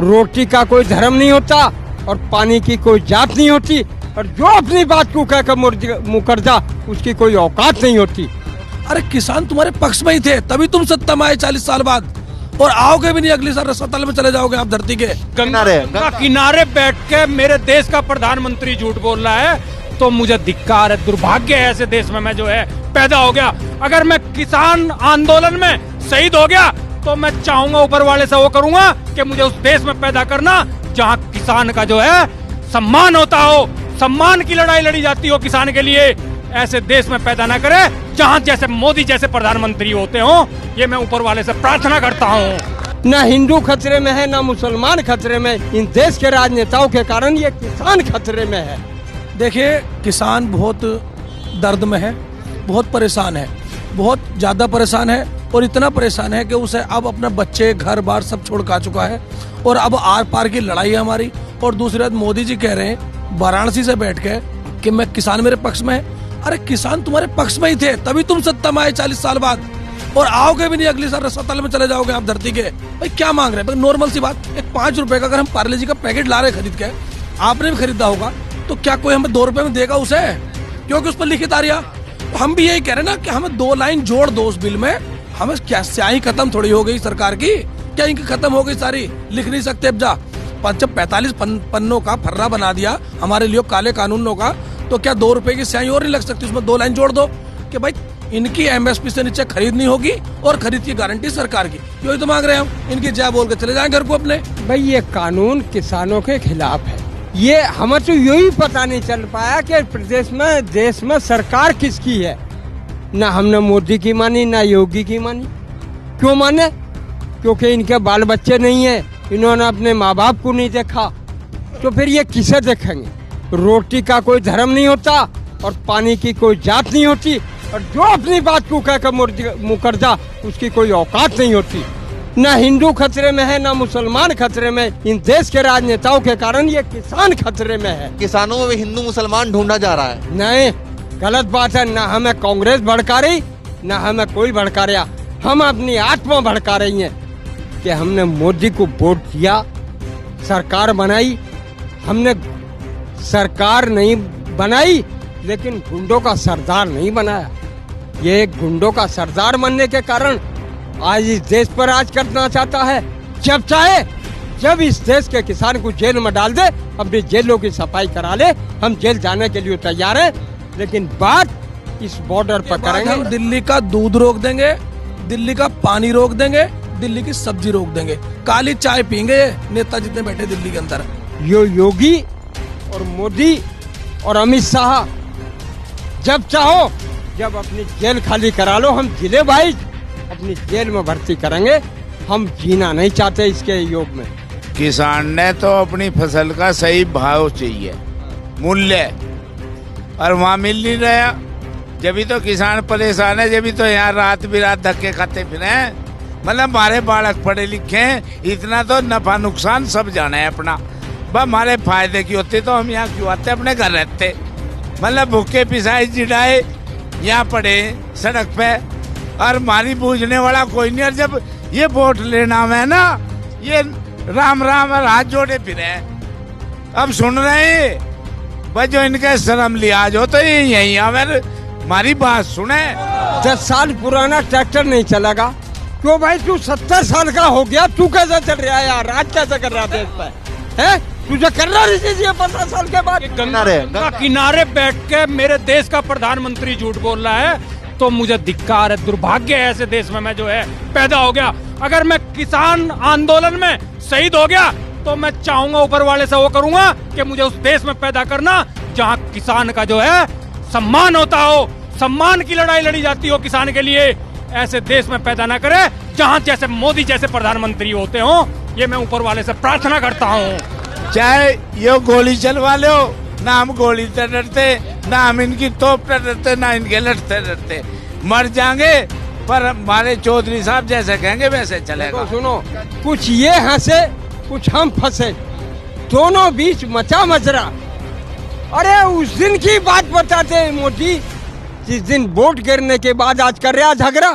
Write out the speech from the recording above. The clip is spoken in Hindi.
रोटी का कोई धर्म नहीं होता और पानी की कोई जात नहीं होती, और जो अपनी बात को कहकर मुकर जा उसकी कोई औकात नहीं होती। अरे किसान तुम्हारे पक्ष में ही थे, तभी तुम सत्ता में आए 40 साल बाद, और आओगे भी नहीं, अगली साल रसातल में चले जाओगे आप धरती के गंगा किनारे बैठ के मेरे देश का प्रधानमंत्री झूठ बोल रहा है, तो मुझे धिक्कार है, दुर्भाग्य है ऐसे देश में मैं जो है पैदा हो गया। अगर मैं किसान आंदोलन में शहीद हो गया तो मैं चाहूंगा ऊपर वाले से वो करूंगा कि मुझे उस देश में पैदा करना जहां किसान का जो है सम्मान होता हो, सम्मान की लड़ाई लड़ी जाती हो किसान के लिए। ऐसे देश में पैदा ना करे जहां जैसे मोदी जैसे प्रधानमंत्री होते हो। ये मैं ऊपर वाले से प्रार्थना करता हूँ। न हिंदू खतरे में है न मुसलमान खतरे में, इन देश के राजनेताओं के कारण ये किसान खतरे में है। देखिए किसान बहुत दर्द में है, बहुत परेशान है, बहुत ज्यादा परेशान है, और इतना परेशान है कि उसे अब अपने बच्चे घर बार सब छोड़ का चुका है, और अब आर पार की लड़ाई है हमारी। और दूसरी बात, मोदी जी कह रहे हैं वाराणसी से बैठ के कि मैं किसान मेरे पक्ष में है। अरे किसान तुम्हारे पक्ष में ही थे, तभी तुम सत्ता में आए 40 साल बाद, और आओगे भी नहीं, अगली साल रसातल में चले जाओगे आप धरती के। भाई क्या मांग रहे हैं? नॉर्मल सी बात, एक 5 रुपए का अगर हम पार्ले जी का पैकेट ला रहे खरीद के, आपने भी खरीदा होगा, तो क्या कोई हमें 2 रुपए में देगा उसे? क्योंकि उस पर लिखित आ रहा। तो हम भी यही कह रहे हैं ना कि हमें 2 लाइन जोड़ दो उस बिल में। हमें क्या स्याही खत्म थोड़ी हो गई सरकार की? क्या इनकी खत्म हो गई सारी? लिख नहीं सकते अब जा 45 पन्नों का फर्रा बना दिया हमारे लिए काले कानूनों का, तो क्या 2 रुपए की स्याही और नहीं लग सकती? उसमें 2 लाइन जोड़ दो कि भाई इनकी एमएसपी से नीचे खरीद नहीं होगी और खरीद की गारंटी सरकार की। यही तो मांग रहे हैं हम। इनकी जय बोल के चले जाएं घर को अपने। भाई ये कानून किसानों के खिलाफ है। ये हमें तो यही पता नहीं चल पाया कि प्रदेश में देश में सरकार किसकी है। ना हमने मोदी की मानी ना योगी की मानी। क्यों माने? क्योंकि इनके बाल बच्चे नहीं है, इन्होंने अपने माँ बाप को नहीं देखा, तो फिर ये किसे देखेंगे? रोटी का कोई धर्म नहीं होता और पानी की कोई जात नहीं होती, और जो अपनी बात को कहकर मुकर जा उसकी कोई औकात नहीं होती। न हिंदू खतरे में है न मुसलमान खतरे में, इन देश के राजनेताओं के कारण ये किसान खतरे में है। किसानों में भी हिंदू मुसलमान ढूंढा जा रहा है। नहीं, गलत बात है। न हमें कांग्रेस भड़का रही न हमें कोई भड़का रहा। हम अपनी आत्मा भड़का रही हैं कि हमने मोदी को वोट दिया, सरकार बनाई। हमने सरकार नहीं बनाई लेकिन गुंडों का सरदार नहीं बनाया। ये एक गुंडों का सरदार बनने के कारण आज इस देश पर राज करना चाहता है। जब चाहे जब इस देश के किसान को जेल में डाल दे, अपनी जेलों की सफाई करा ले, हम जेल जाने के लिए तैयार हैं। लेकिन बात इस बॉर्डर पर करेंगे। हम दिल्ली का दूध रोक देंगे, दिल्ली का पानी रोक देंगे, दिल्ली की सब्जी रोक देंगे, काली चाय पीएंगे नेता जितने बैठे दिल्ली के अंदर। योगी और मोदी और अमित शाह जब चाहो जब अपनी जेल खाली करा लो, हम जिले भाई अपनी जेल में भर्ती करेंगे। हम जीना नहीं चाहते इसके योग में। किसान ने तो अपनी फसल का सही भाव चाहिए, मूल्य, और वहाँ मिल नहीं रहा। जब तो किसान परेशान है, जब तो यहाँ रात बिरात धक्के खाते फिरे। मतलब हमारे बालक पढ़े लिखे, इतना तो नफा नुकसान सब जाना है अपना। बस हमारे फायदे की होती तो हम यहाँ क्यों आते, अपने घर रहते। मतलब भूखे पिसाई जिडाए यहाँ पड़े सड़क पे, और हमारी बूझने वाला कोई नहीं। और जब ये वोट लेना है ना, ये राम राम और हाथ जोड़े फिरे। अब सुन रहे हैं भाई, जो इनके शर्म लिहाज हो तो ये यही अगर हमारी बात सुने। 10 साल पुराना ट्रैक्टर नहीं चलेगा। क्यों भाई? तू 70 साल का हो गया, तू कैसे चल रहा है यार? राज कैसे कर रहा था इस पर? है तुझे करना नहीं चाहिए 15 साल के बाद। गंगा किनारे बैठ के मेरे देश का प्रधानमंत्री झूठ बोल रहा है, तो मुझे धिक्कार है, दुर्भाग्य है ऐसे देश में मैं जो है पैदा हो गया। अगर मैं किसान आंदोलन में शहीद हो गया तो मैं चाहूंगा ऊपर वाले से वो करूंगा कि मुझे उस देश में पैदा करना जहां किसान का जो है सम्मान होता हो, सम्मान की लड़ाई लड़ी जाती हो किसान के लिए। ऐसे देश में पैदा ना करे जहां जैसे मोदी जैसे प्रधानमंत्री होते हो। ये मैं ऊपर वाले से प्रार्थना करता हूँ। चाहे ये गोली चलवा लो, ना हम गोली से डरते, ना हम इनकी तोप से डरते, ना इनके लठ से डरते। मर जाएंगे पर हमारे चौधरी साहब जैसे कहेंगे वैसे चलेगा। सुनो, कुछ ये हंसे कुछ हम फंसे, दोनों बीच मचा मचरा। अरे उस दिन की बात बताते मोदी, जिस दिन वोट गिरने के बाद आज कर रहा झगड़ा।